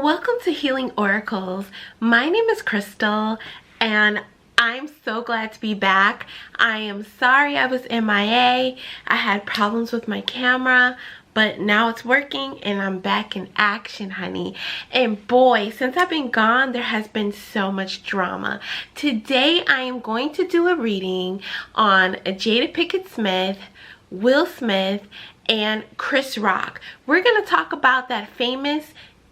Welcome to Healing Oracles. My name is Crystal and I'm so glad to be back. I am sorry I was MIA. I had problems with my camera, but now it's working and I'm back in action, honey. And boy, since I've been gone, there has been so much drama. Today I am going to do a reading on Jada Pinkett-Smith, Will Smith, and Chris Rock. We're going to talk about that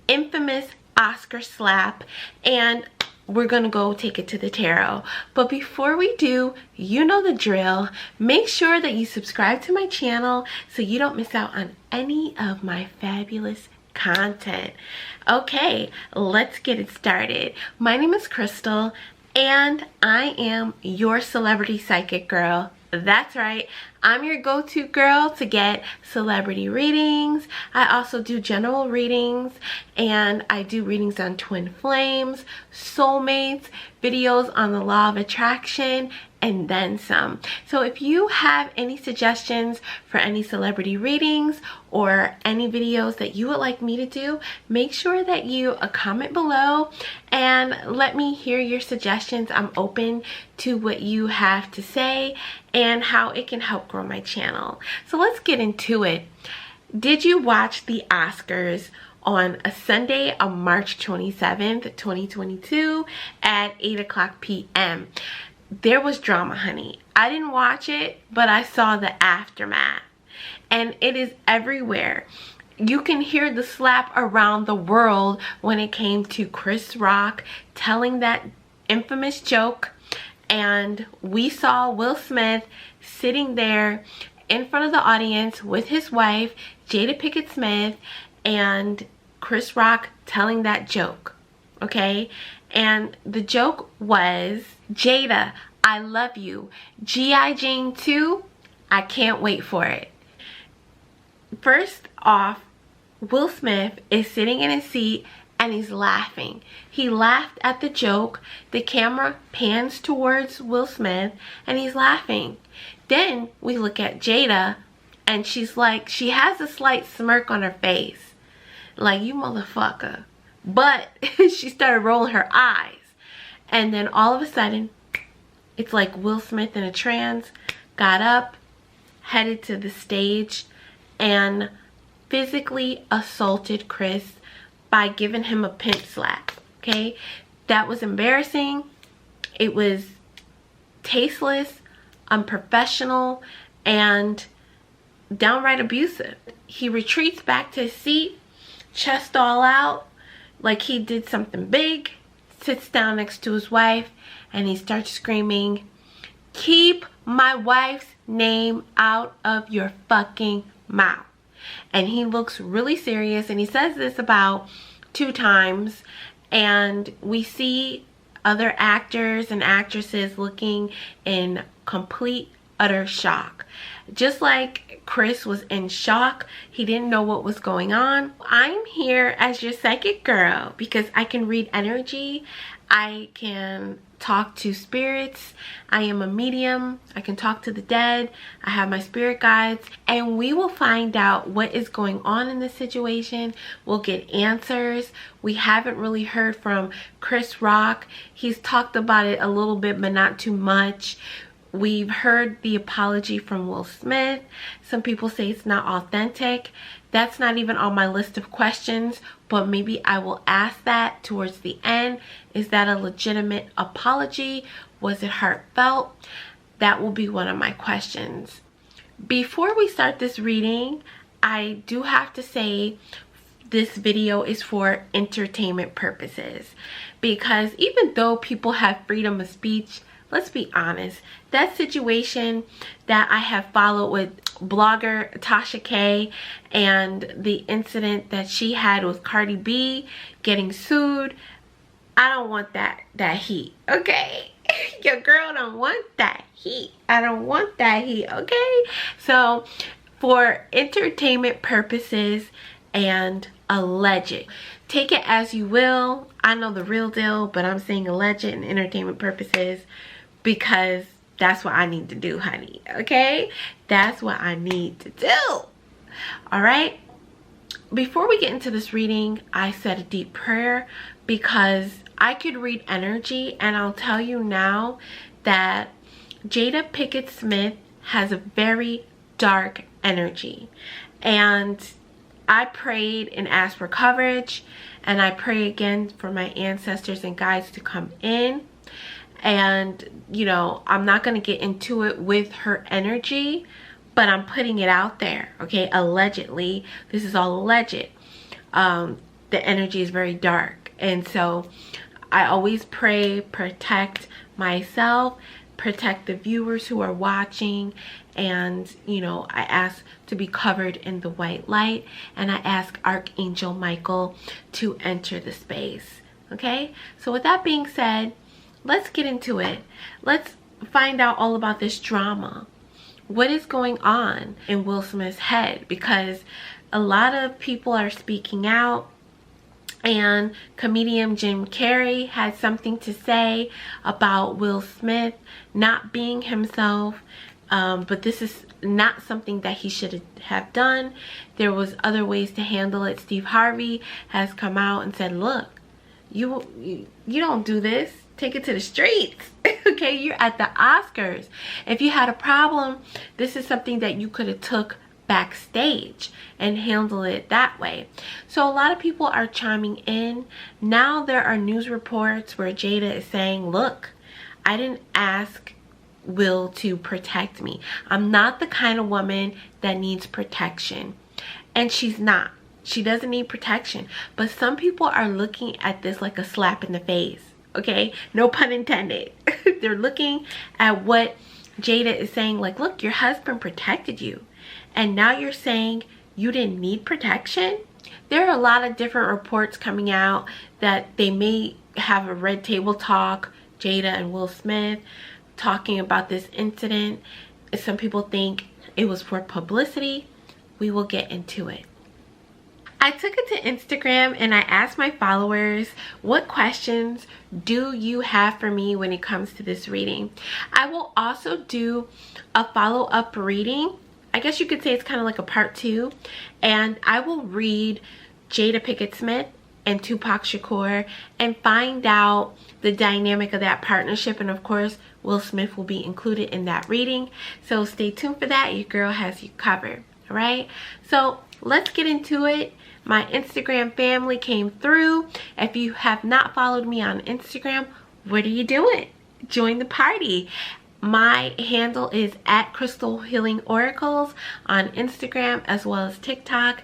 infamous Oscar slap, and we're gonna go take it to the tarot. But before we do, you know the drill. Make sure that you subscribe to my channel so you don't miss out on any of my fabulous content. Okay, let's get it started. My name is Crystal and I am your celebrity psychic girl. That's right, I'm your go-to girl to get celebrity readings. I also do general readings, and I do readings on twin flames, soulmates, videos on the law of attraction, and then some. So if you have any suggestions for any celebrity readings or any videos that you would like me to do, make sure that you comment below and let me hear your suggestions. I'm open to what you have to say and how it can help grow my channel. So let's get into it. Did you watch the Oscars on a Sunday on March 27th, 2022 at 8:00 p.m.? There was drama, honey. I didn't watch it, but I saw the aftermath. And it is everywhere. You can hear the slap around the world when it came to Chris Rock telling that infamous joke. And we saw Will Smith sitting there in front of the audience with his wife, Jada Pinkett-Smith, and Chris Rock telling that joke. Okay? And the joke was, Jada, I love you. G.I. Jane 2, I can't wait for it. First off, Will Smith is sitting in his seat and he's laughing. He laughed at the joke. The camera pans towards Will Smith and he's laughing. Then we look at Jada and she's like, she has a slight smirk on her face. Like, you motherfucker. But she started rolling her eyes. And then all of a sudden, it's like Will Smith in a trance got up, headed to the stage, and physically assaulted Chris by giving him a pimp slap. Okay? That was embarrassing. It was tasteless, unprofessional, and downright abusive. He retreats back to his seat, chest all out, like he did something big, sits down next to his wife, and he starts screaming, "Keep my wife's name out of your fucking mouth." And he looks really serious, and he says this about 2 times, and we see other actors and actresses looking in complete utter shock. Just like Chris was in shock, he didn't know what was going on. I'm here as your psychic girl because I can read energy, I can talk to spirits, I am a medium, I can talk to the dead, I have my spirit guides, and we will find out what is going on in this situation. We'll get answers. We haven't really heard from Chris Rock. He's talked about it a little bit, but not too much. We've heard the apology from Will Smith. Some people say it's not authentic. That's not even on my list of questions, but maybe I will ask that towards the end. Is that a legitimate apology? Was it heartfelt? That will be one of my questions. Before we start this reading, I do have to say this video is for entertainment purposes, because even though people have freedom of speech, let's be honest, that situation that I have followed with blogger Tasha K and the incident that she had with Cardi B getting sued, I don't want that heat, okay? Your girl don't want that heat. I don't want that heat, okay? So for entertainment purposes and alleged, take it as you will. I know the real deal, but I'm saying alleged and entertainment purposes because that's what I need to do, honey, okay? That's what I need to do. All right? before we get into this reading, I said a deep prayer because I could read energy, and I'll tell you now that Jada Pinkett-Smith has a very dark energy. And I prayed and asked for coverage, and I pray again for my ancestors and guides to come in. And, you know, I'm not going to get into it with her energy, but I'm putting it out there, okay? Allegedly, this is all alleged. The energy is very dark. And so I always pray, protect myself, protect the viewers who are watching, and you know, I ask to be covered in the white light, and I ask Archangel Michael to enter the space. Okay, so with that being said, let's get into it. Let's find out all about this drama. What is going on in Will Smith's head? Because a lot of people are speaking out, and comedian Jim Carrey had something to say about Will Smith not being himself, but this is not something that he should have done. There was other ways to handle it. Steve Harvey has come out and said, look, you don't do this. Take it to the streets. Okay, you're at the Oscars. If you had a problem, this is something that you could have took backstage and handle it that way. So a lot of people are chiming in. Now there are news reports where Jada is saying, look, I didn't ask Will to protect me. I'm not the kind of woman that needs protection. And she's not. She doesn't need protection. But some people are looking at this like a slap in the face. Okay, no pun intended. They're looking at what Jada is saying, like, look, your husband protected you, and now you're saying you didn't need protection. There are a lot of different reports coming out that they may have a red table talk, Jada and Will Smith talking about this incident. Some people think it was for publicity. We will get into it. I took it to Instagram and I asked my followers, what questions do you have for me when it comes to this reading? I will also do a follow-up reading. I guess you could say it's kind of like a part 2. And I will read Jada Pinkett-Smith and Tupac Shakur and find out the dynamic of that partnership. And of course, Will Smith will be included in that reading. So stay tuned for that. Your girl has you covered. All right? So let's get into it. My Instagram family came through. If you have not followed me on Instagram, what are you doing? Join the party. My handle is at Crystal Healing Oracles on Instagram as well as TikTok.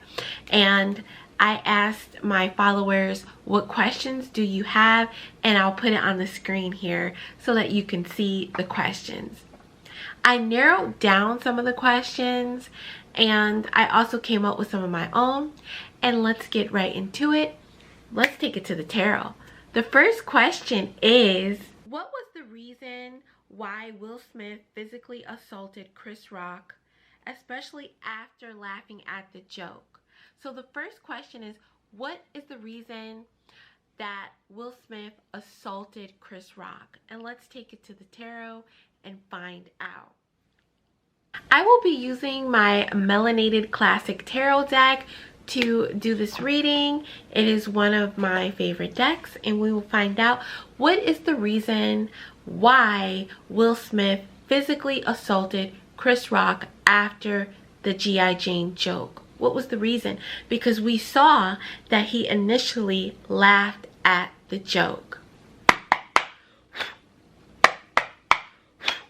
And I asked my followers, what questions do you have? And I'll put it on the screen here so that you can see the questions. I narrowed down some of the questions, and I also came up with some of my own. And let's get right into it. Let's take it to the tarot. The first question is, what was the reason why Will Smith physically assaulted Chris Rock, especially after laughing at the joke? So the first question is, what is the reason that Will Smith assaulted Chris Rock? And let's take it to the tarot and find out. I will be using my Melanated Classic Tarot deck to do this reading. It is one of my favorite decks, and we will find out what is the reason why Will Smith physically assaulted Chris Rock after the G.I. Jane joke. What was the reason? Because we saw that he initially laughed at the joke.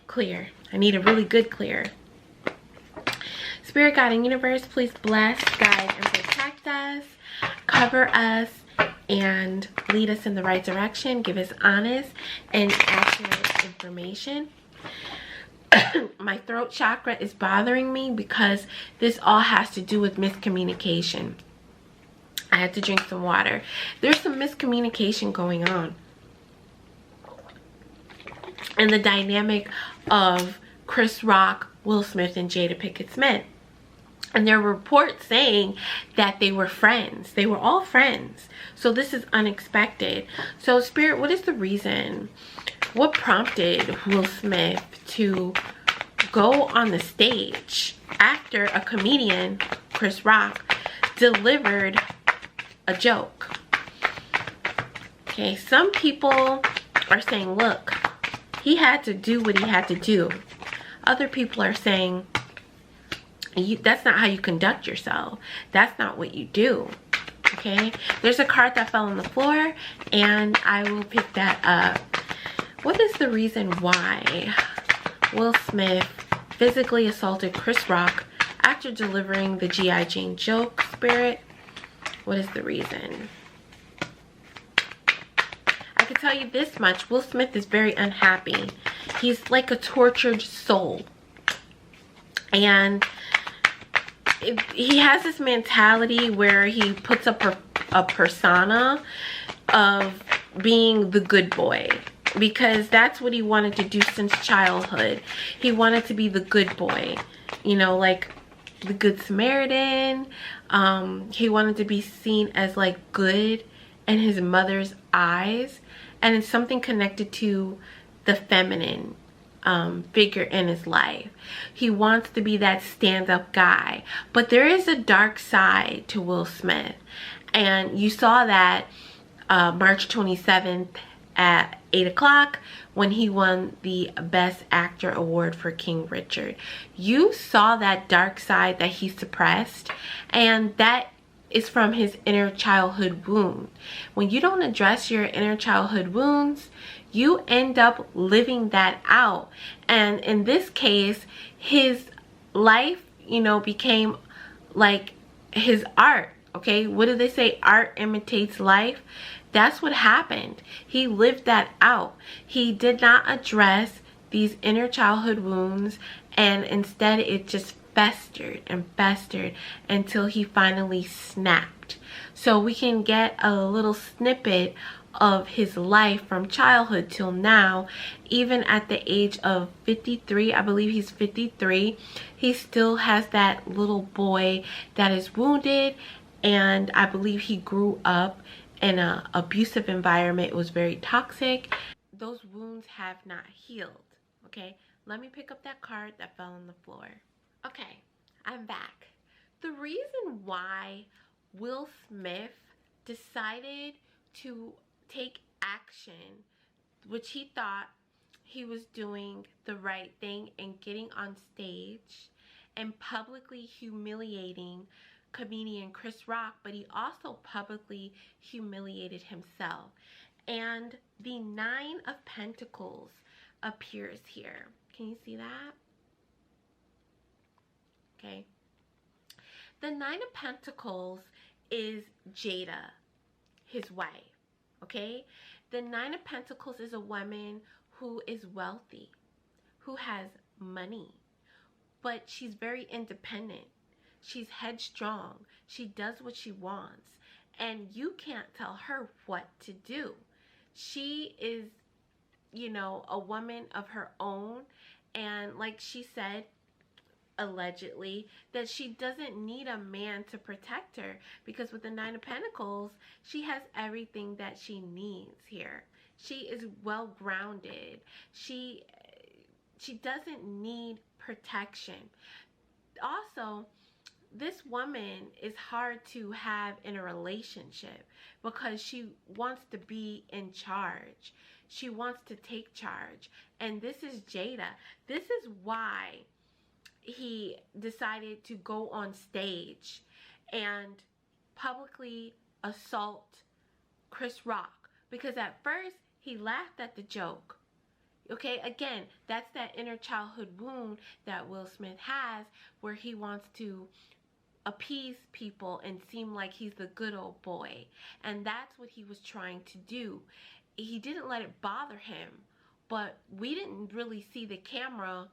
Clear. I need a really good clear. Spirit, God, and universe, please bless, guide, and protect us, cover us, and lead us in the right direction. Give us honest and accurate information. My throat chakra is bothering me because this all has to do with miscommunication. I had to drink some water. There's some miscommunication going on. And the dynamic of Chris Rock, Will Smith, and Jada Pinkett-Smith. And there were reports saying that they were friends. They were all friends. So this is unexpected. So Spirit, what is the reason? What prompted Will Smith to go on the stage after a comedian, Chris Rock, delivered a joke. Okay, some people are saying, look, he had to do what he had to do. Other people are saying, that's not how you conduct yourself. That's not what you do. Okay, there's a card that fell on the floor, and I will pick that up. What is the reason why Will Smith physically assaulted Chris Rock after delivering the G.I. Jane joke, Spirit? What is the reason? I can tell you this much. Will Smith is very unhappy. He's like a tortured soul. And he has this mentality where he puts up a persona of being the good boy, because that's what he wanted to do since childhood. He wanted to be the good boy, you know, like the good Samaritan. He wanted to be seen as like good in his mother's eyes, and it's something connected to the feminine figure in his life. He wants to be that stand-up guy, but there is a dark side to Will Smith, and you saw that March 27th at 8 o'clock when he won the Best Actor award for King Richard. You saw that dark side that he suppressed, and that is from his inner childhood wound. When you don't address your inner childhood wounds, you end up living that out. And in this case, his life, you know, became like his art. Okay, what do they say? Art imitates life. That's what happened. He lived that out. He did not address these inner childhood wounds, and instead it just festered and festered until he finally snapped. So we can get a little snippet of his life from childhood till now. Even at the age of 53, I believe he's 53, he still has that little boy that is wounded, and I believe he grew up in an abusive environment. It was very toxic. Those wounds have not healed. Okay, let me pick up that card that fell on the floor. Okay, I'm back. The reason why Will Smith decided to take action, which he thought he was doing the right thing and getting on stage and publicly humiliating comedian Chris Rock, but he also publicly humiliated himself. And the Nine of Pentacles appears here. Can you see that? Okay. The Nine of Pentacles is Jada, his wife. Okay. The Nine of Pentacles is a woman who is wealthy, who has money, but she's very independent. She's headstrong. She does what she wants, and you can't tell her what to do. She is, you know, a woman of her own, and like she said, allegedly, that she doesn't need a man to protect her, because with the Nine of Pentacles, she has everything that she needs here. She is well grounded. She doesn't need protection. Also, this woman is hard to have in a relationship because she wants to be in charge. She wants to take charge. And this is Jada. This is why he decided to go on stage and publicly assault Chris Rock, because at first he laughed at the joke. Okay, again, that's that inner childhood wound that Will Smith has, where he wants to appease people and seem like he's the good old boy. And that's what he was trying to do. He didn't let it bother him, but we didn't really see the camera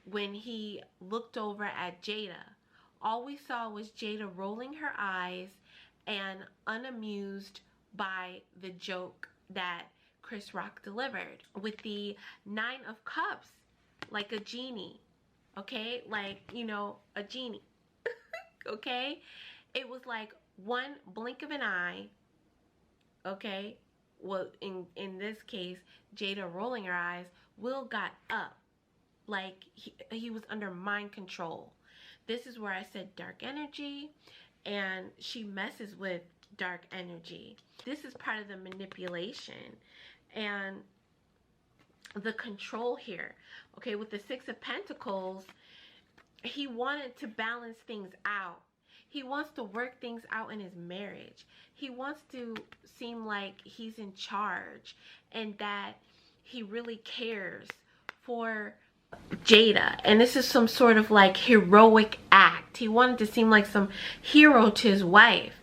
when he looked over at Jada. All we saw was Jada rolling her eyes and unamused by the joke that Chris Rock delivered with the Nine of Cups, like a genie. Okay, like, you know, a genie. Okay, it was like one blink of an eye. Okay, well, in this case, Jada rolling her eyes, Will got up like he was under mind control. This is where I said dark energy, and she messes with dark energy. This is part of the manipulation and the control here. Okay, with the Six of Pentacles, he wanted to balance things out. He wants to work things out in his marriage. He wants to seem like he's in charge and that he really cares for Jada. And this is some sort of like heroic act. He wanted to seem like some hero to his wife.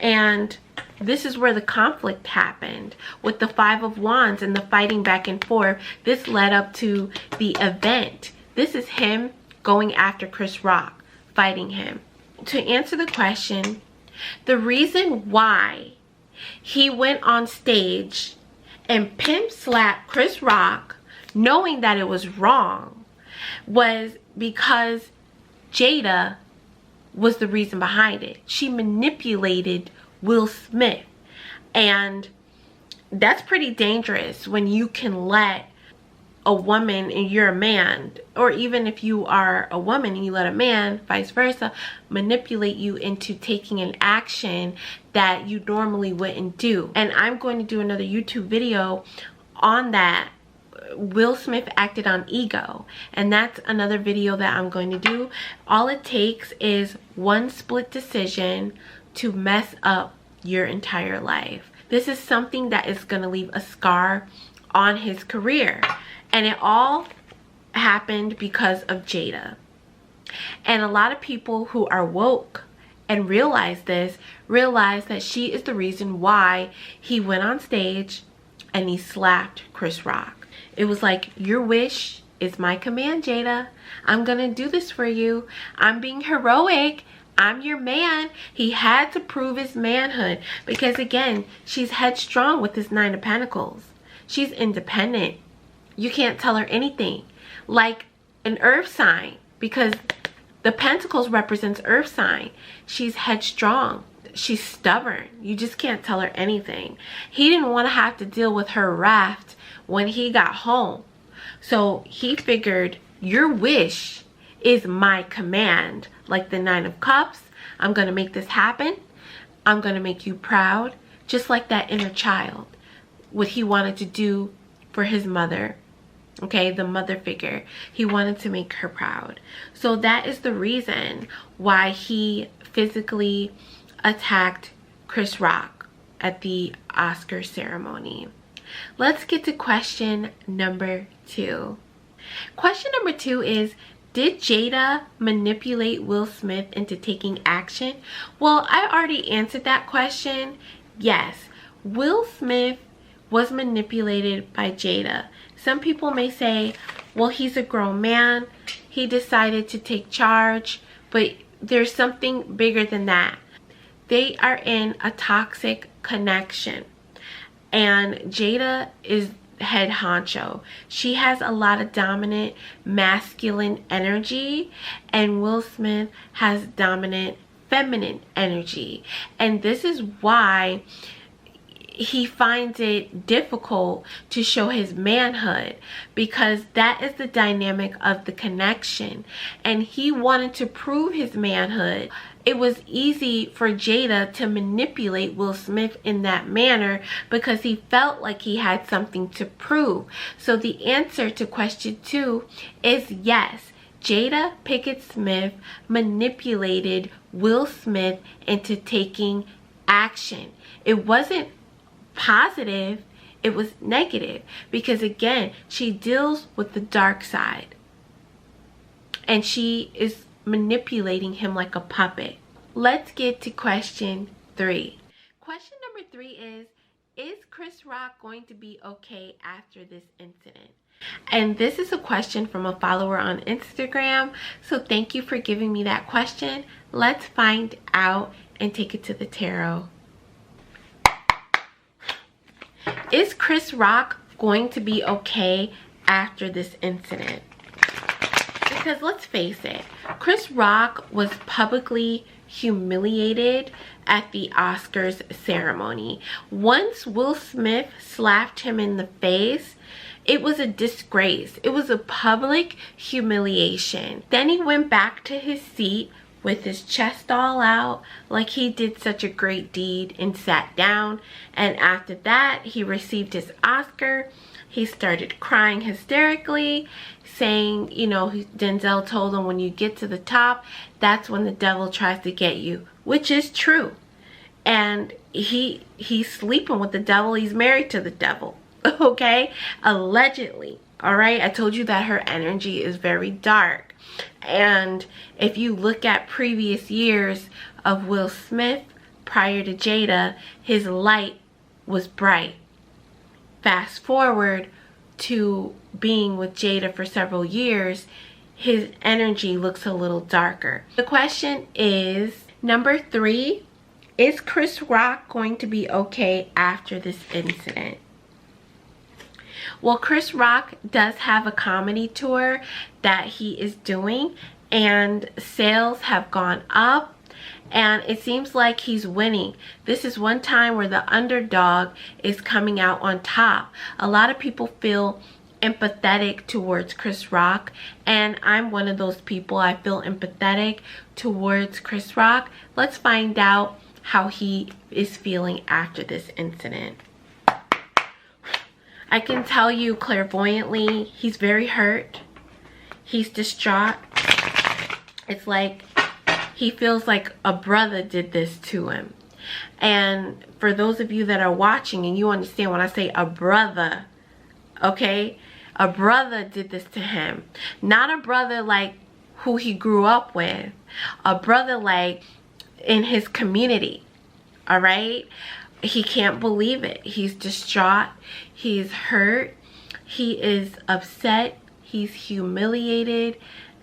And this is where the conflict happened with the Five of Wands and the fighting back and forth. This led up to the event. This is him going after Chris Rock, fighting him. To answer the question, the reason why he went on stage and pimp slapped Chris Rock, knowing that it was wrong, was because Jada was the reason behind it. She manipulated Will Smith. And that's pretty dangerous when you can let a woman and you're a man, or even if you are a woman and you let a man, vice versa, manipulate you into taking an action that you normally wouldn't do. And I'm going to do another YouTube video on that. Will Smith acted on ego, and that's another video that I'm going to do. All it takes is one split decision to mess up your entire life. This is something that is going to leave a scar on his career. And it all happened because of Jada. And a lot of people who are woke and realize this, realize that she is the reason why he went on stage and he slapped Chris Rock. It was like, your wish is my command, Jada. I'm gonna do this for you. I'm being heroic. I'm your man. He had to prove his manhood because, again, she's headstrong with this Nine of Pentacles. She's independent. You can't tell her anything. Like an earth sign, because the Pentacles represents earth sign. She's headstrong. She's stubborn. You just can't tell her anything. He didn't want to have to deal with her wrath when he got home. So he figured, your wish is my command. Like the Nine of Cups, I'm going to make this happen. I'm going to make you proud. Just like that inner child. What he wanted to do for his mother. Okay, the mother figure. He wanted to make her proud. So that is the reason why he physically attacked Chris Rock at the Oscar ceremony. Let's get to question number 2. Question number 2 is, did Jada manipulate Will Smith into taking action? Well, I already answered that question. Yes, Will Smith was manipulated by Jada. Some people may say, well, he's a grown man. He decided to take charge, but there's something bigger than that. They are in a toxic connection, and Jada is head honcho. She has a lot of dominant masculine energy, and Will Smith has dominant feminine energy. And this is why he finds it difficult to show his manhood, because that is the dynamic of the connection, and he wanted to prove his manhood. It was easy for Jada to manipulate Will Smith in that manner because he felt like he had something to prove. So the answer to question 2 is yes. Jada Pinkett-Smith manipulated Will Smith into taking action. It wasn't positive, it was negative, because again, she deals with the dark side and she is manipulating him like a puppet. Let's get to question 3. Question number 3 is Chris Rock going to be okay after this incident? And this is a question from a follower on Instagram, so thank you for giving me that question. Let's find out and take it to the tarot. Is Chris Rock going to be okay after this incident? Because let's face it, Chris Rock was publicly humiliated at the Oscars ceremony. Once Will Smith slapped him in the face, it was a disgrace. It was a public humiliation. Then he went back to his seat with his chest all out, like he did such a great deed, and sat down. And after that, he received his Oscar. He started crying hysterically, saying, you know, Denzel told him, when you get to the top, that's when the devil tries to get you, which is true. And he's sleeping with the devil. He's married to the devil, okay? Allegedly, all right? I told you that her energy is very dark. And if you look at previous years of Will Smith prior to Jada, his light was bright. Fast forward to being with Jada for several years, his energy looks a little darker. The question is, number 3, is Chris Rock going to be okay after this incident? Well, Chris Rock does have a comedy tour that he is doing, and sales have gone up, and it seems like he's winning. This is one time where the underdog is coming out on top. A lot of people feel empathetic towards Chris Rock, and I'm one of those people. I feel empathetic towards Chris Rock. Let's find out how he is feeling after this incident. I can tell you clairvoyantly, he's very hurt. He's distraught. It's like he feels like a brother did this to him. And for those of you that are watching and you understand when I say a brother, okay? A brother did this to him. Not a brother like who he grew up with. A brother like in his community, all right? He can't believe it. He's distraught. He's hurt. He is upset. He's humiliated.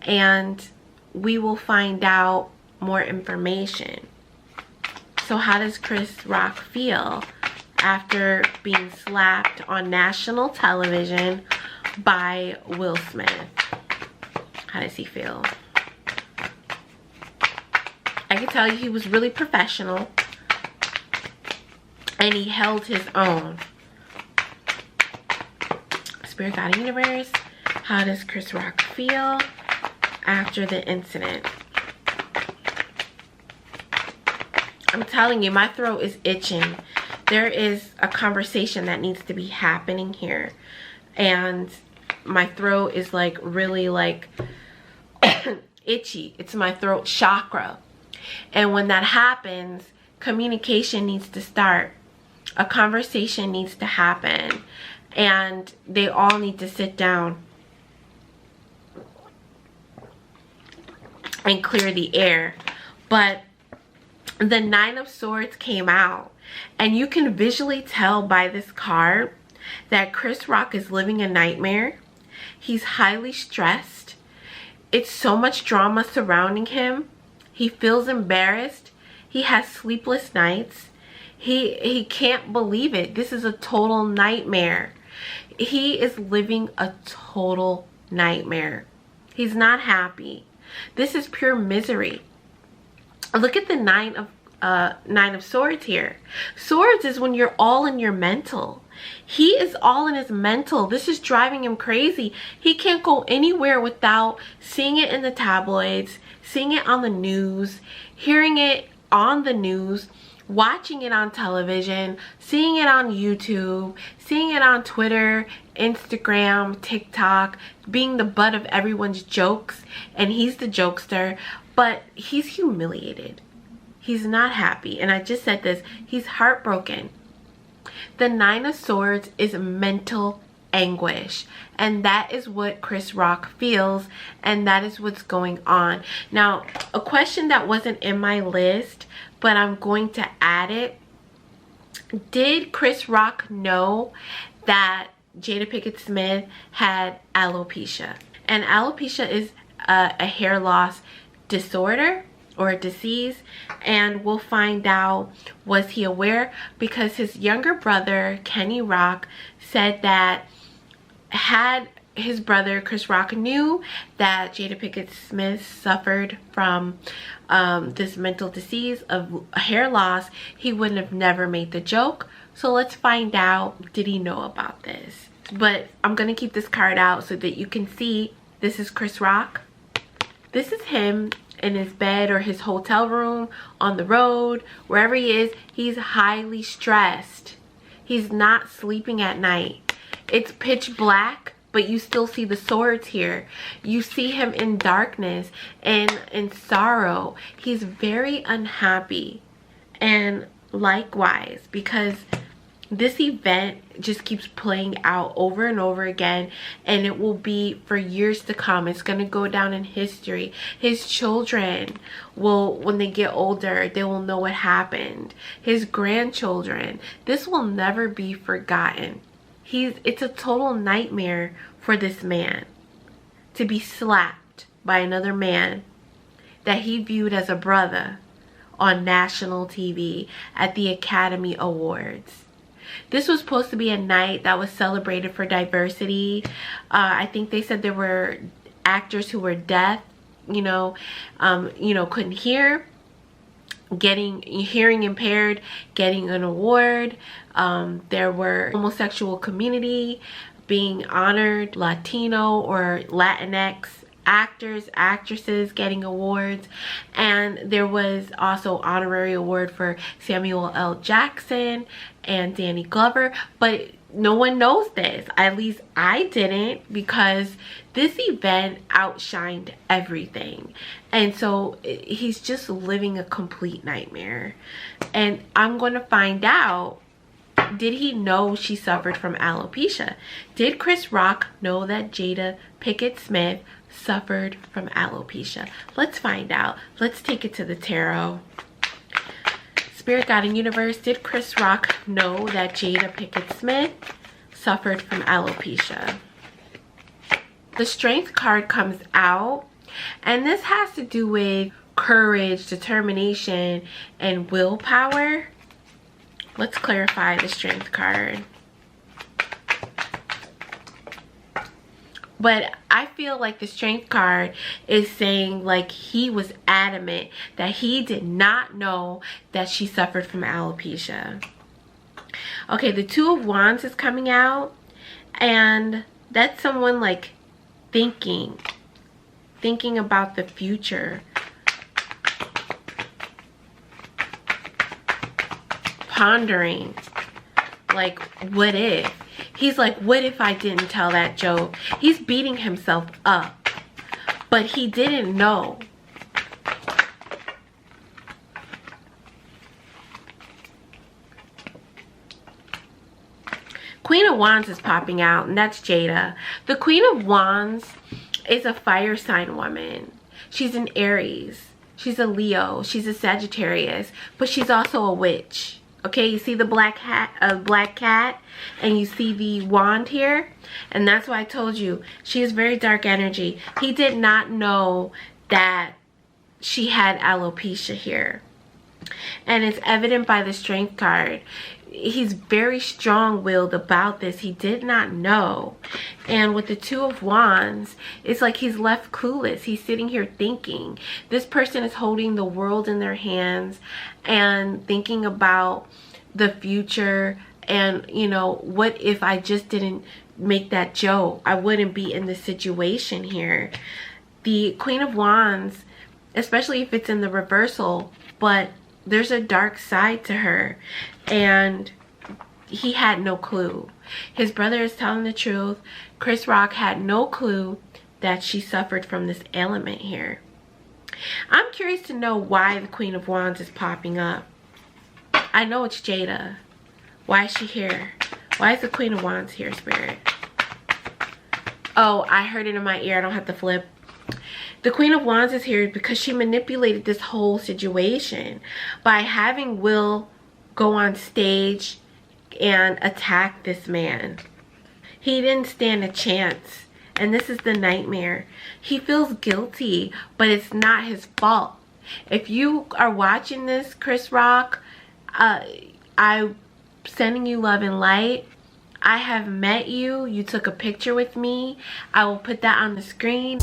And we will find out more information. So how does Chris Rock feel after being slapped on national television by Will Smith? How does he feel? I can tell you he was really professional. And he held his own. Spirit, God, universe, how does Chris Rock feel after the incident? I'm telling you, my throat is itching. There is a conversation that needs to be happening here. And my throat is like really like itchy. It's my throat chakra. And when that happens, communication needs to start. A conversation needs to happen, and they all need to sit down and clear the air. But the Nine of Swords came out, and you can visually tell by this card that Chris Rock is living a nightmare. He's highly stressed. It's so much drama surrounding him. He feels embarrassed. He has sleepless nights. He can't believe it. This is a total nightmare. He is living a total nightmare. He's not happy. This is pure misery. Look at the Nine of Swords here. Swords is when you're all in your mental. He is all in his mental. This is driving him crazy. He can't go anywhere without seeing it in the tabloids, seeing it on the news, hearing it on the news, watching it on television, seeing it on YouTube, seeing it on Twitter, Instagram, TikTok, being the butt of everyone's jokes, and he's the jokester, but he's humiliated. He's not happy, and I just said this, he's heartbroken. The Nine of Swords is mental anguish, and that is what Chris Rock feels, and that is what's going on. Now, a question that wasn't in my list, but I'm going to add it. Did Chris Rock know that Jada Pinkett-Smith had alopecia? And alopecia is a hair loss disorder or a disease, and we'll find out, was he aware? Because his younger brother, Kenny Rock, said that had his brother Chris Rock knew that Jada Pinkett-Smith suffered from this mental disease of hair loss, he wouldn't have never made the joke. So let's find out, did he know about this? But I'm gonna keep this card out so that you can see. This is Chris Rock. This is him in his bed or his hotel room, on the road, wherever he is, he's highly stressed. He's not sleeping at night. It's pitch black, but you still see the swords here. You see him in darkness and in sorrow. He's very unhappy. And likewise, because this event just keeps playing out over and over again, and it will be for years to come. It's going to go down in history. His children will, when they get older, they will know what happened. His grandchildren. This will never be forgotten. It's a total nightmare for this man to be slapped by another man that he viewed as a brother on national TV at the Academy Awards. This was supposed to be a night that was celebrated for diversity. I think they said there were actors who were deaf, couldn't hear, hearing impaired, getting an award. There were homosexual community being honored, Latino or Latinx actors, actresses getting awards, and there was also honorary award for Samuel L. Jackson and Danny Glover, but no one knows this. At least I didn't, because this event outshined everything. And so he's just living a complete nightmare. And I'm going to find out, did he know she suffered from alopecia? Did Chris Rock know that Jada Pinkett-Smith suffered from alopecia? Let's find out. Let's take it to the tarot. Spirit, God, and universe, did Chris Rock know that Jada Pinkett-Smith suffered from alopecia? The Strength card comes out, and this has to do with courage, determination, and willpower. Let's clarify the Strength card. But I feel like the Strength card is saying, like, he was adamant that he did not know that she suffered from alopecia. Okay, the Two of Wands is coming out, and that's someone like thinking about the future, pondering, like, what if? He's like, what if I didn't tell that joke? He's beating himself up, but he didn't know. Queen of Wands is popping out, and that's Jada. The Queen of Wands is a fire sign woman. She's an Aries. She's a Leo. She's a Sagittarius, but she's also a witch. Okay, you see the black cat, and you see the wand here, and that's why I told you she is very dark energy. He did not know that she had alopecia here, and it's evident by the Strength card. He's very strong-willed about this. He did not know. And with the Two of Wands, it's like he's left clueless. He's sitting here thinking. This person is holding the world in their hands and thinking about the future. And, what if I just didn't make that joke? I wouldn't be in this situation here. The Queen of Wands, especially if it's in the reversal, but there's a dark side to her, and he had no clue. His brother is telling the truth. Chris Rock had no clue that she suffered from this ailment here. I'm curious to know why the Queen of Wands is popping up. I know it's Jada. Why is she here? Why is the Queen of Wands here, Spirit? Oh, I heard it in my ear. I don't have to flip. The Queen of Wands is here because she manipulated this whole situation by having Will go on stage and attack this man. He didn't stand a chance, and this is the nightmare. He feels guilty, but it's not his fault. If you are watching this, Chris Rock, I'm sending you love and light. I have met you. You took a picture with me. I will put that on the screen.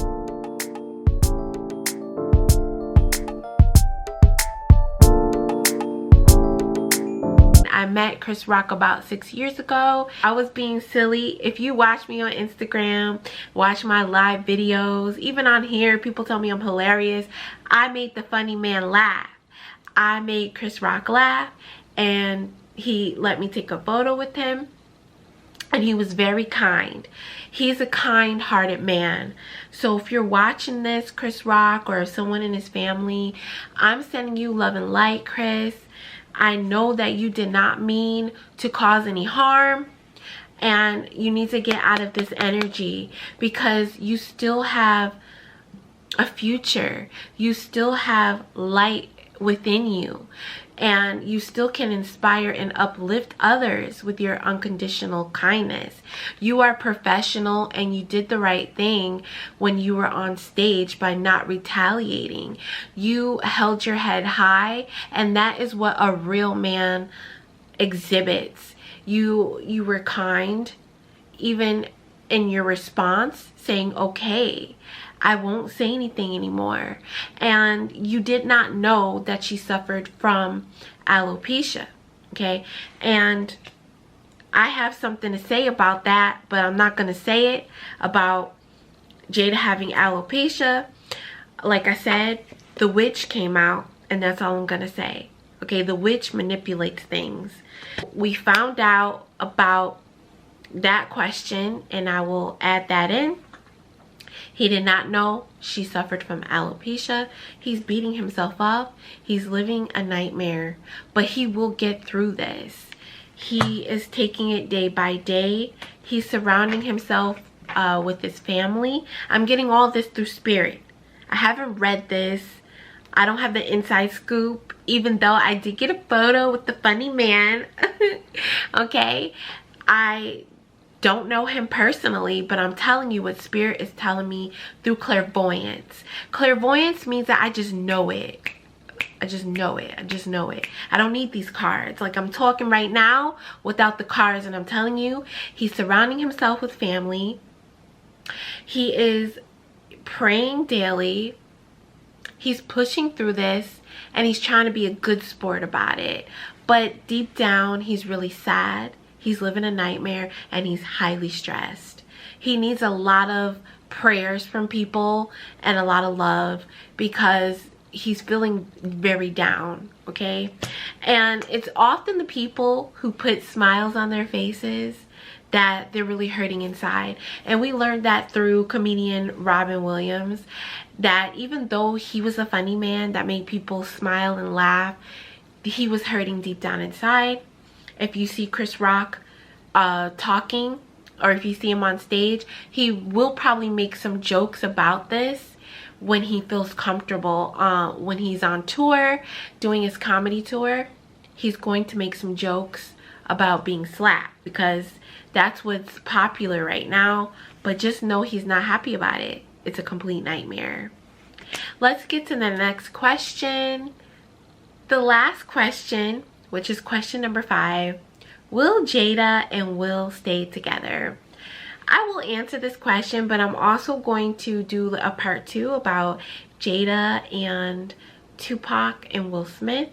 I met Chris Rock about 6 years ago. I was being silly. If you watch me on Instagram, watch my live videos, even on here, people tell me I'm hilarious. I made the funny man laugh. I made Chris Rock laugh, and he let me take a photo with him. And he was very kind. He's a kind-hearted man. So if you're watching this, Chris Rock, or someone in his family, I'm sending you love and light, Chris. I know that you did not mean to cause any harm. And you need to get out of this energy, because you still have a future. You still have light within you. And you still can inspire and uplift others with your unconditional kindness. You are professional, and you did the right thing when you were on stage by not retaliating. You held your head high, and that is what a real man exhibits. You were kind, even in your response, saying, okay, I won't say anything anymore. And you did not know that she suffered from alopecia, okay? And I have something to say about that, but I'm not going to say it about Jada having alopecia. Like I said, the witch came out, and that's all I'm going to say. Okay, the witch manipulates things. We found out about that question, and I will add that in. He did not know she suffered from alopecia. He's beating himself up. He's living a nightmare, but he will get through this. He is taking it day by day. He's surrounding himself with his family. I'm getting all this through spirit. I haven't read this. I don't have the inside scoop, even though I did get a photo with the funny man. Okay, I don't know him personally, but I'm telling you what spirit is telling me through clairvoyance. Clairvoyance means that I just know it. I just know it. I just know it. I don't need these cards. Like, I'm talking right now without the cards, and I'm telling you, he's surrounding himself with family. He is praying daily. He's pushing through this, and he's trying to be a good sport about it. But deep down, he's really sad. He's living a nightmare, and he's highly stressed. He needs a lot of prayers from people and a lot of love, because he's feeling very down, okay? And it's often the people who put smiles on their faces that they're really hurting inside. And we learned that through comedian Robin Williams, that even though he was a funny man that made people smile and laugh, he was hurting deep down inside. If you see Chris Rock talking, or if you see him on stage, he will probably make some jokes about this when he feels comfortable. When he's on tour, doing his comedy tour, he's going to make some jokes about being slapped, because that's what's popular right now. But just know he's not happy about it. It's a complete nightmare. Let's get to the next question. The last question, which is question number 5. Will Jada and Will stay together? I will answer this question, but I'm also going to do a part 2 about Jada and Tupac and Will Smith.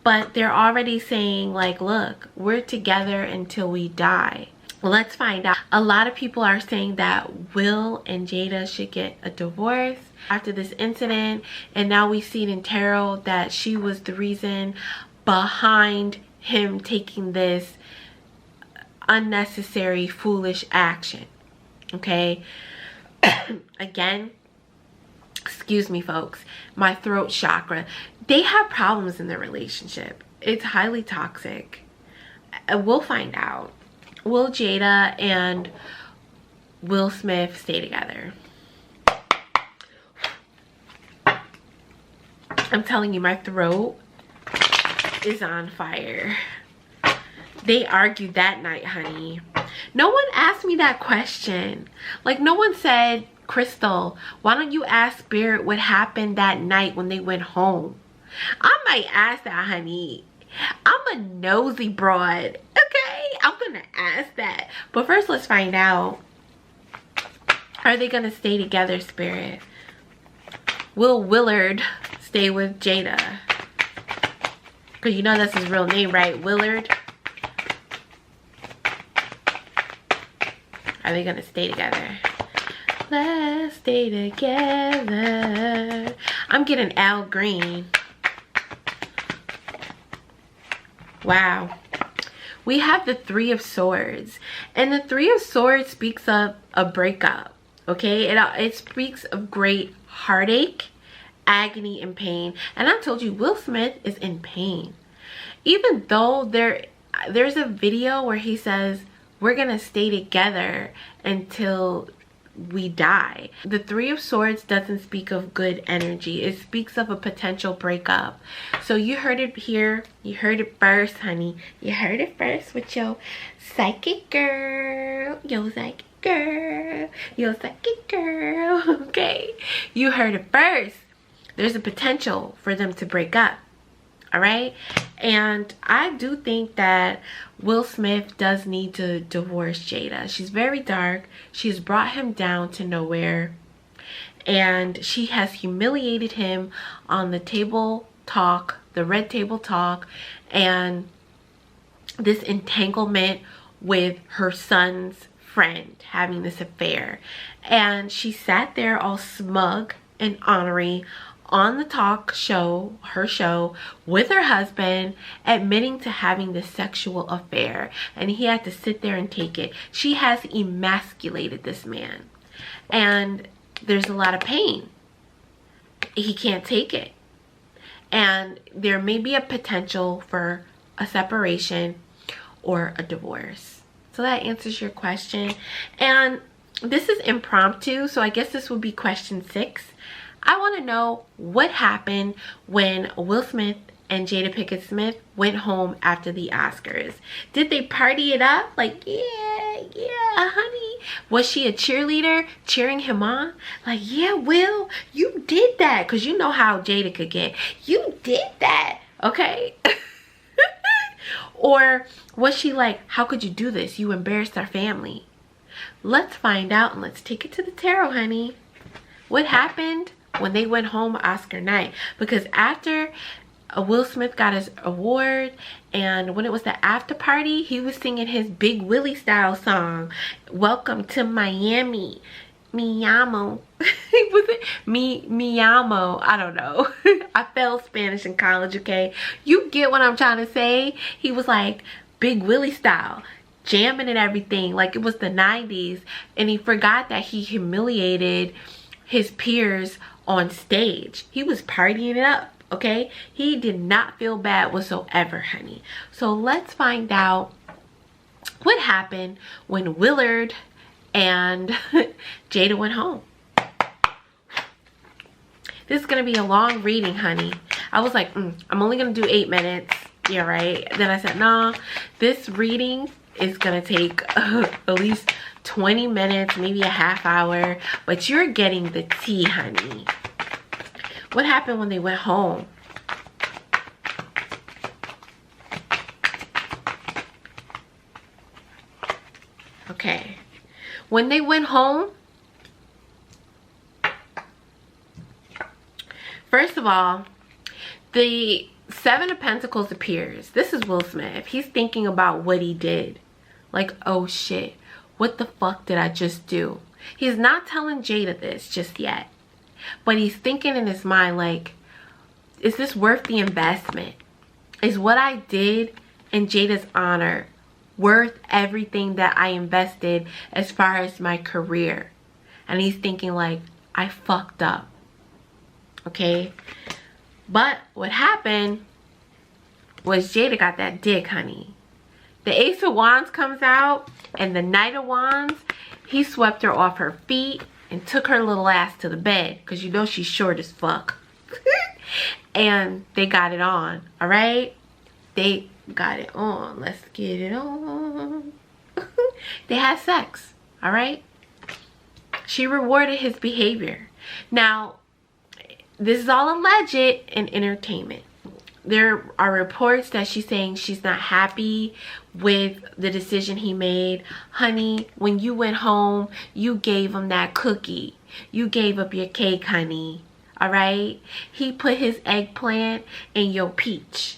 But they're already saying, like, look, we're together until we die. Let's find out. A lot of people are saying that Will and Jada should get a divorce after this incident. And now we see in tarot that she was the reason behind him taking this unnecessary, foolish action. Okay? Again, excuse me, folks. My throat chakra. They have problems in their relationship. It's highly toxic. We'll find out. Will Jada and Will Smith stay together? I'm telling you, my throat is on fire. They argued that night, honey. No one asked me that question. Like, no one said, Crystal, why don't you ask Spirit what happened that night when they went home? I might ask that, honey. I'm a nosy broad, okay? I'm gonna ask that. But first, let's find out. Are they gonna stay together, Spirit? Will Willard stay with Jada? Because you know that's his real name, right? Willard. Are they gonna stay together? Let's stay together. I'm getting Al Green. Wow. We have the Three of Swords. And the Three of Swords speaks of a breakup. Okay? It speaks of great heartache, agony, and pain. And I told you, Will Smith is in pain. Even though there's a video where he says, we're gonna stay together until we die. The Three of Swords doesn't speak of good energy. It speaks of a potential breakup. So you heard it here. You heard it first, honey. You heard it first with your psychic girl. Your psychic girl. Your psychic girl. Okay. You heard it first. There's a potential for them to break up. All right. And I do think that Will Smith does need to divorce Jada. She's very dark. She's brought him down to nowhere. And she has humiliated him on the table talk, the red table talk, and this entanglement with her son's friend having this affair. And she sat there all smug and ornery on the talk show, her show, with her husband, admitting to having this sexual affair, and he had to sit there and take it. She has emasculated this man, and there's a lot of pain. He can't take it, and there may be a potential for a separation or a divorce. So that answers your question. And this is impromptu, so I guess this would be question 6. I want to know what happened when Will Smith and Jada Pinkett-Smith went home after the Oscars. Did they party it up? Like, yeah, honey. Was she a cheerleader cheering him on? Like, yeah, Will, you did that. Because you know how Jada could get. You did that. Okay? Or was she like, how could you do this? You embarrassed our family. Let's find out and let's take it to the tarot, honey. What happened when they went home Oscar night? Because after Will Smith got his award, and when it was the after party, he was singing his Big Willie style song, Welcome to Miami. Mi amo. Was it mi amo? I don't know. I failed Spanish in college, okay? You get what I'm trying to say? He was like Big Willie style, jamming and everything like it was the 90s, and he forgot that he humiliated his peers on stage. He was partying it up, okay? He did not feel bad whatsoever, honey. So let's find out what happened when Willard and Jada went home. This is gonna be a long reading, honey. I was like, I'm only gonna do 8 minutes. Yeah, right. Then I said, nah, this reading is gonna take at least 20 minutes, maybe a half hour, but you're getting the tea, honey. What happened when they went home? Okay. When they went home, first of all, the Seven of Pentacles appears. This is Will Smith. He's thinking about what he did. Like, oh shit, what the fuck did I just do? He's not telling Jada this just yet. But he's thinking in his mind like, is this worth the investment? Is what I did in Jada's honor worth everything that I invested as far as my career? And he's thinking like, I fucked up. Okay? But what happened was Jada got that dick, honey. The Ace of Wands comes out, and the Knight of Wands, he swept her off her feet and took her little ass to the bed, because you know she's short as fuck. And they got it on, all right? They got it on. Let's get it on. They had sex, all right? She rewarded his behavior. Now, this is all alleged in entertainment. There are reports that she's saying she's not happy with the decision he made. Honey, when you went home, you gave him that cookie. You gave up your cake, honey. All right? He put his eggplant in your peach.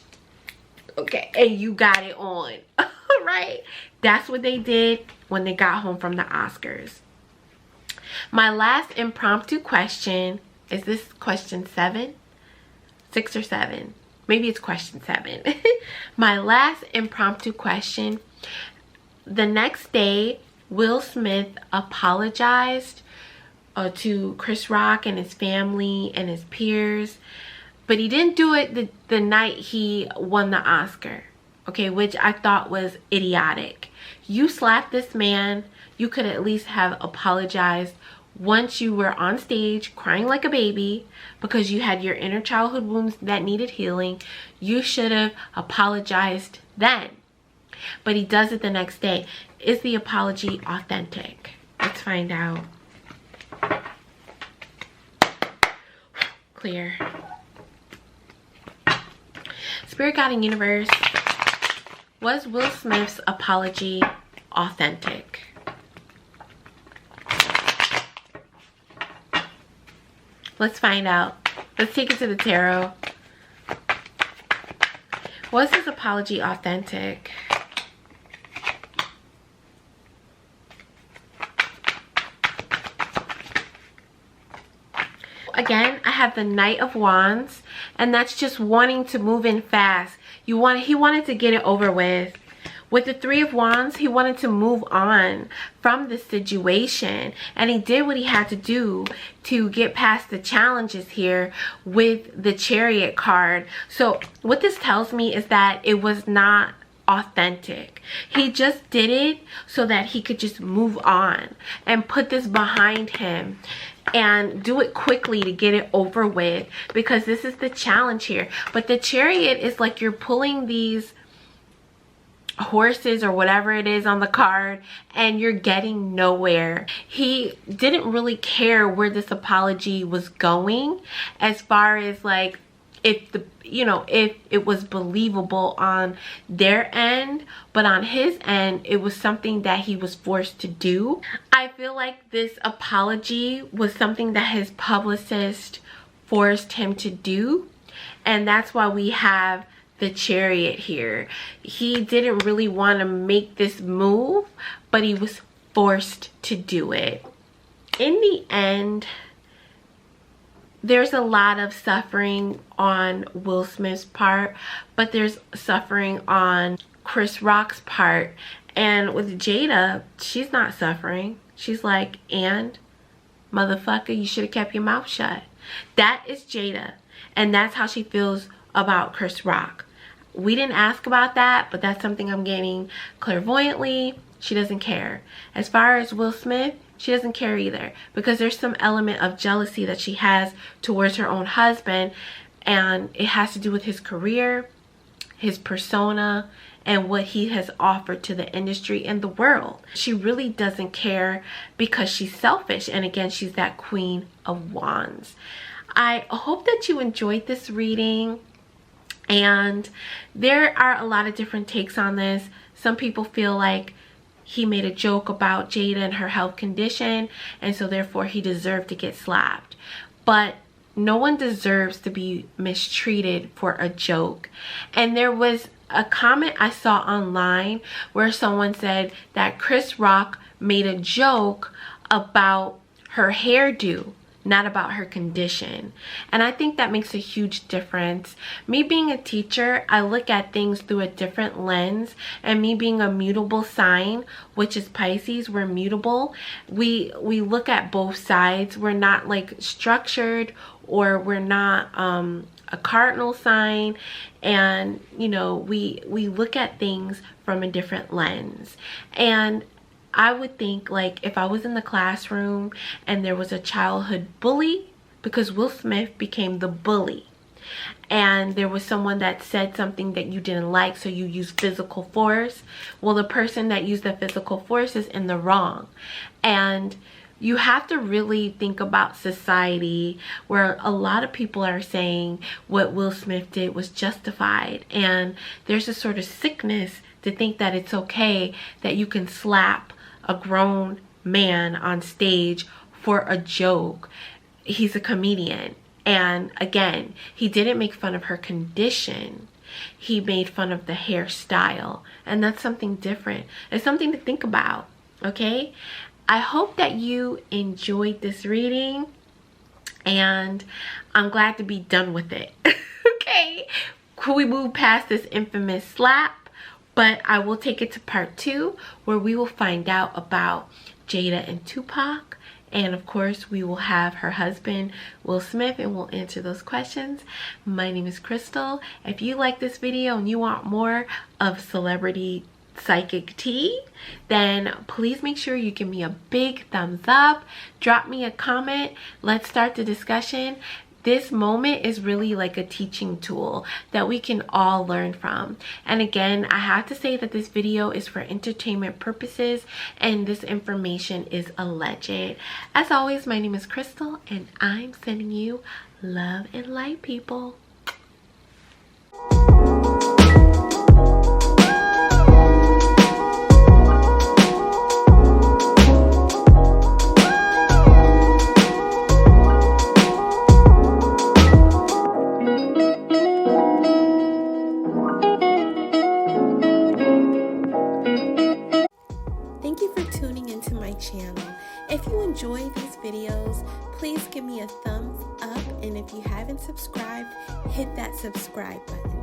Okay, and you got it on. All right? right? That's what they did when they got home from the Oscars. My last impromptu question, is this question 7? 6 or 7? Maybe it's question 7. My last impromptu question. The next day, Will Smith apologized to Chris Rock and his family and his peers, but he didn't do it the night he won the Oscar, okay, which I thought was idiotic. You slapped this man, you could at least have apologized once you were on stage crying like a baby because you had your inner childhood wounds that needed healing. You should have apologized then. But he does it the next day. Is the apology authentic? Let's find out. Clear. Spirit Guiding Universe, was Will Smith's apology authentic? Let's find out. Let's take it to the tarot. Was his apology authentic? Again, I have the Knight of Wands, and that's just wanting to move in fast. He wanted to get it over with. With the Three of Wands, he wanted to move on from the situation, and he did what he had to do to get past the challenges here with the Chariot card. So what this tells me is that it was not authentic. He just did it so that he could just move on and put this behind him and do it quickly to get it over with, because this is the challenge here. But the Chariot is like you're pulling these horses or whatever it is on the card and you're getting nowhere. He didn't really care where this apology was going, as far as like if it was believable on their end, but on his end it was something that he was forced to do. I feel like this apology was something that his publicist forced him to do, and that's why we have the Chariot here. He didn't really want to make this move, but he was forced to do it. In the end, there's a lot of suffering on Will Smith's part, but there's suffering on Chris Rock's part. And with Jada, she's not suffering. She's like, and motherfucker, you should have kept your mouth shut. That is Jada, and that's how she feels about Chris Rock. We didn't ask about that, but that's something I'm getting clairvoyantly. She doesn't care. As far as Will Smith, she doesn't care either, because there's some element of jealousy that she has towards her own husband, and it has to do with his career, his persona, and what he has offered to the industry and the world. She really doesn't care because she's selfish, and again, she's that Queen of Wands. I hope that you enjoyed this reading, and there are a lot of different takes on this. Some people feel like he made a joke about Jada and her health condition, and so therefore he deserved to get slapped. But no one deserves to be mistreated for a joke. And there was a comment I saw online where someone said that Chris Rock made a joke about her hairdo, not about her condition. And I think that makes a huge difference. Me being a teacher, I look at things through a different lens, and me being a mutable sign, which is Pisces, we're mutable. We look at both sides. We're not like structured, or we're not a cardinal sign, and you know, we look at things from a different lens. And I would think, like, if I was in the classroom and there was a childhood bully, because Will Smith became the bully, and there was someone that said something that you didn't like, so you used physical force. Well, the person that used the physical force is in the wrong. And you have to really think about society, where a lot of people are saying what Will Smith did was justified, and there's a sort of sickness to think that it's okay that you can slap a grown man on stage for a joke. He's a comedian, and again, he didn't make fun of her condition. he made fun of the hairstyle, and that's something different. It's something to think about, okay? I hope that you enjoyed this reading, and I'm glad to be done with it. Okay, could we move past this infamous slap? But I will take it to part 2, where we will find out about Jada and Tupac. And of course, we will have her husband, Will Smith, and we'll answer those questions. My name is Crystal. If you like this video and you want more of celebrity psychic tea, then please make sure you give me a big thumbs up. Drop me a comment. Let's start the discussion. This moment is really like a teaching tool that we can all learn from. And again, I have to say that this video is for entertainment purposes, and this information is alleged. As always, my name is Crystal, and I'm sending you love and light, people. If you enjoy these videos, please give me a thumbs up, and if you haven't subscribed, hit that subscribe button.